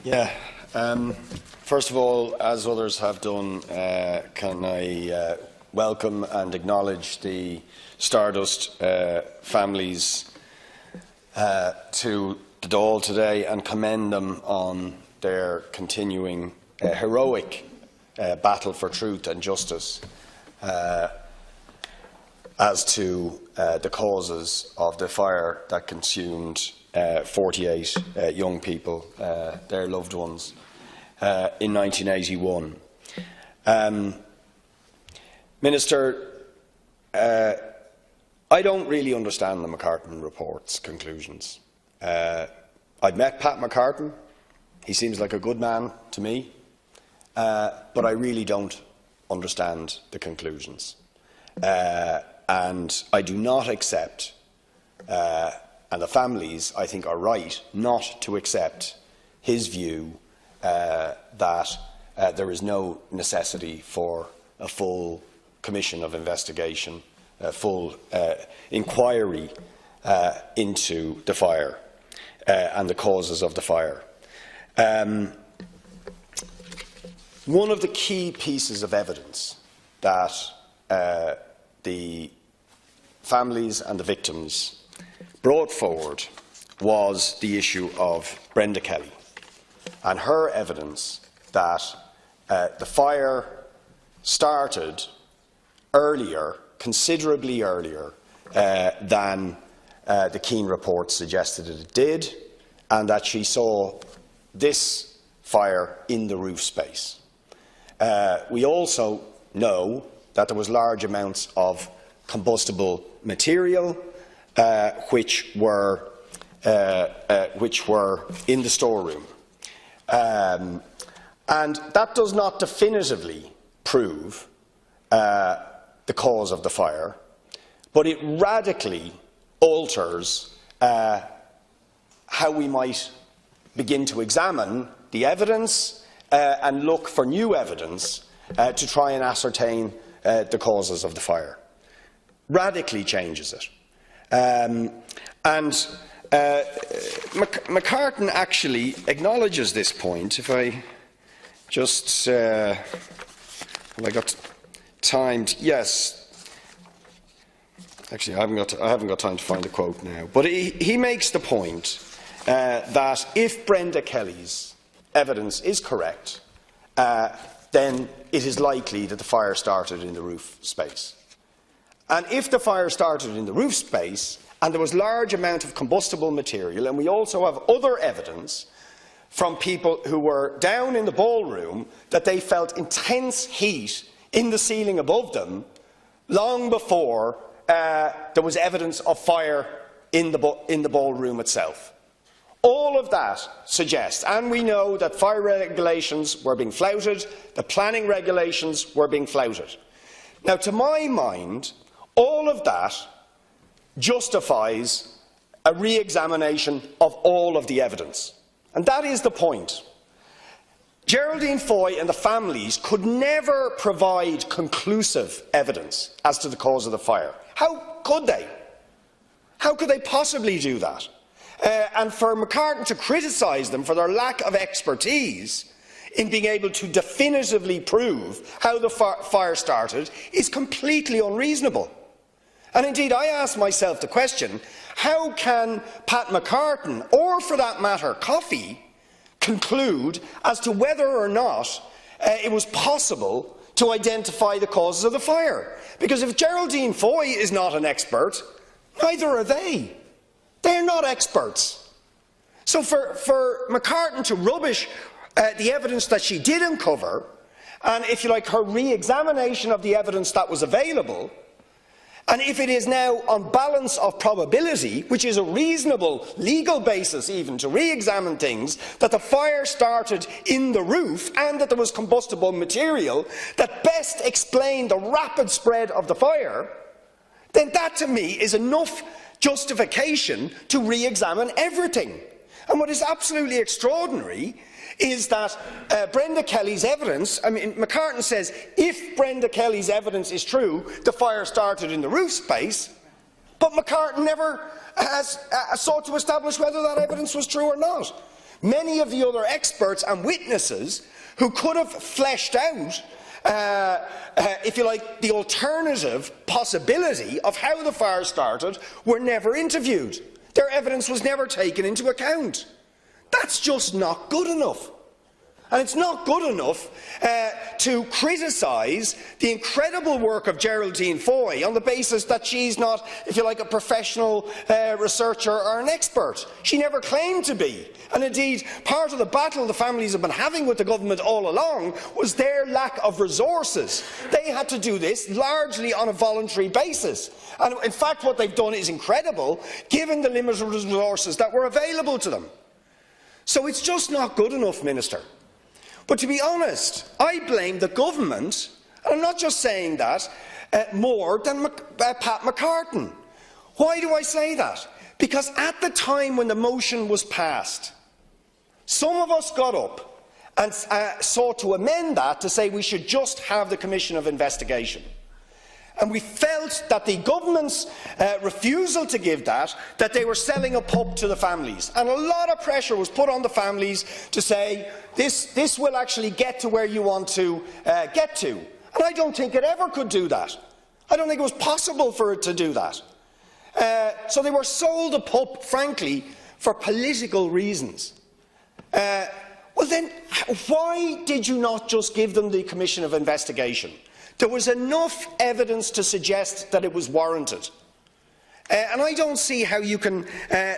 Yeah. First of all, as others have done, can I welcome and acknowledge the Stardust families to the Dáil today and commend them on their continuing heroic battle for truth and justice as to the causes of the fire that consumed 48 young people, their loved ones, in 1981. Minister, I don't really understand the McCartan report's conclusions. I've met Pat McCartan. He seems like a good man to me, but I really don't understand the conclusions. And I do not accept, and the families, I think, are right not to accept his view that there is no necessity for a full commission of investigation, a full inquiry into the fire and the causes of the fire. One of the key pieces of evidence that the families and the victims brought forward was the issue of Brenda Kelly and her evidence that the fire started earlier, considerably earlier than the Keane report suggested it did, and that she saw this fire in the roof space. We also know that there was large amounts of combustible material which were in the storeroom. And that does not definitively prove the cause of the fire, but it radically alters how we might begin to examine the evidence and look for new evidence to try and ascertain the causes of the fire. Radically changes it. McCartan actually acknowledges this point. If I just, have I got time? Yes. Actually, I haven't got time to find the quote now. But he makes the point that if Brenda Kelly's evidence is correct, then it is likely that the fire started in the roof space. And if the fire started in the roof space and there was a large amount of combustible material, and we also have other evidence from people who were down in the ballroom that they felt intense heat in the ceiling above them long before there was evidence of fire in the ballroom itself. All of that suggests, and we know that fire regulations were being flouted, the planning regulations were being flouted. Now, to my mind, all of that justifies a re-examination of all of the evidence. And that is the point. Geraldine Foy and the families could never provide conclusive evidence as to the cause of the fire. How could they? How could they possibly do that? And for McCartan to criticise them for their lack of expertise in being able to definitively prove how the fire started is completely unreasonable. And indeed, I ask myself the question, how can Pat McCartan, or for that matter, Coffey, conclude as to whether or not it was possible to identify the causes of the fire? Because if Geraldine Foy is not an expert, neither are they. They're not experts. So for McCartan to rubbish the evidence that she did uncover, and if you like, her re-examination of the evidence that was available, and if it is now on balance of probability, which is a reasonable legal basis even to re-examine things, that the fire started in the roof and that there was combustible material that best explained the rapid spread of the fire, then that to me is enough justification to re-examine everything. And what is absolutely extraordinary is that Brenda Kelly's evidence, I mean, McCartan says if Brenda Kelly's evidence is true, the fire started in the roof space, But McCartan never has sought to establish whether that evidence was true or not. Many of the other experts and witnesses who could have fleshed out, if you like, the alternative possibility of how the fire started were never interviewed. Their evidence was never taken into account. That's just not good enough. And it's not good enough to criticise the incredible work of Geraldine Foy on the basis that she's not, if you like, a professional researcher or an expert. She never claimed to be. And indeed, part of the battle the families have been having with the government all along was their lack of resources. They had to do this largely on a voluntary basis. And in fact, what they've done is incredible, given the limited resources that were available to them. So it's just not good enough, Minister. But to be honest, I blame the government, and I'm not just saying that, more than Pat McCartan. Why do I say that? Because at the time when the motion was passed, some of us got up and sought to amend that to say we should just have the Commission of Investigation. And we felt that the government's refusal to give that they were selling a pub to the families. And a lot of pressure was put on the families to say, this will actually get to where you want to get to. And I don't think it ever could do that. I don't think it was possible for it to do that. So they were sold a pub, frankly, for political reasons. Well then, why did you not just give them the Commission of Investigation? There was enough evidence to suggest that it was warranted. And I don't see how you can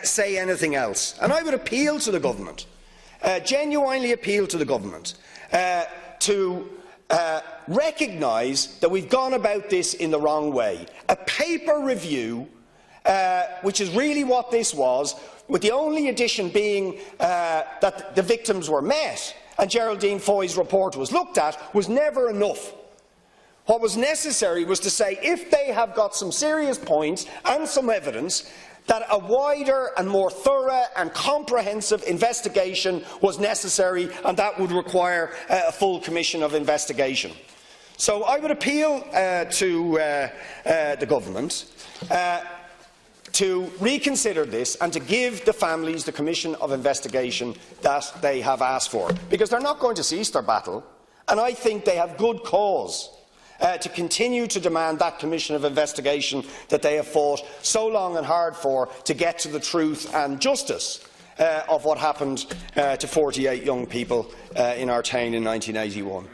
say anything else. And I would appeal to the government, genuinely appeal to the government, to recognise that we've gone about this in the wrong way. A paper review, which is really what this was, with the only addition being that the victims were met and Geraldine Foy's report was looked at, was never enough. What was necessary was to say, if they have got some serious points and some evidence, that a wider and more thorough and comprehensive investigation was necessary, and that would require a full Commission of Investigation. So I would appeal to the government to reconsider this and to give the families the Commission of Investigation that they have asked for, because they're not going to cease their battle, and I think they have good cause to continue to demand that Commission of Investigation that they have fought so long and hard for, to get to the truth and justice of what happened to 48 young people in our town in 1981.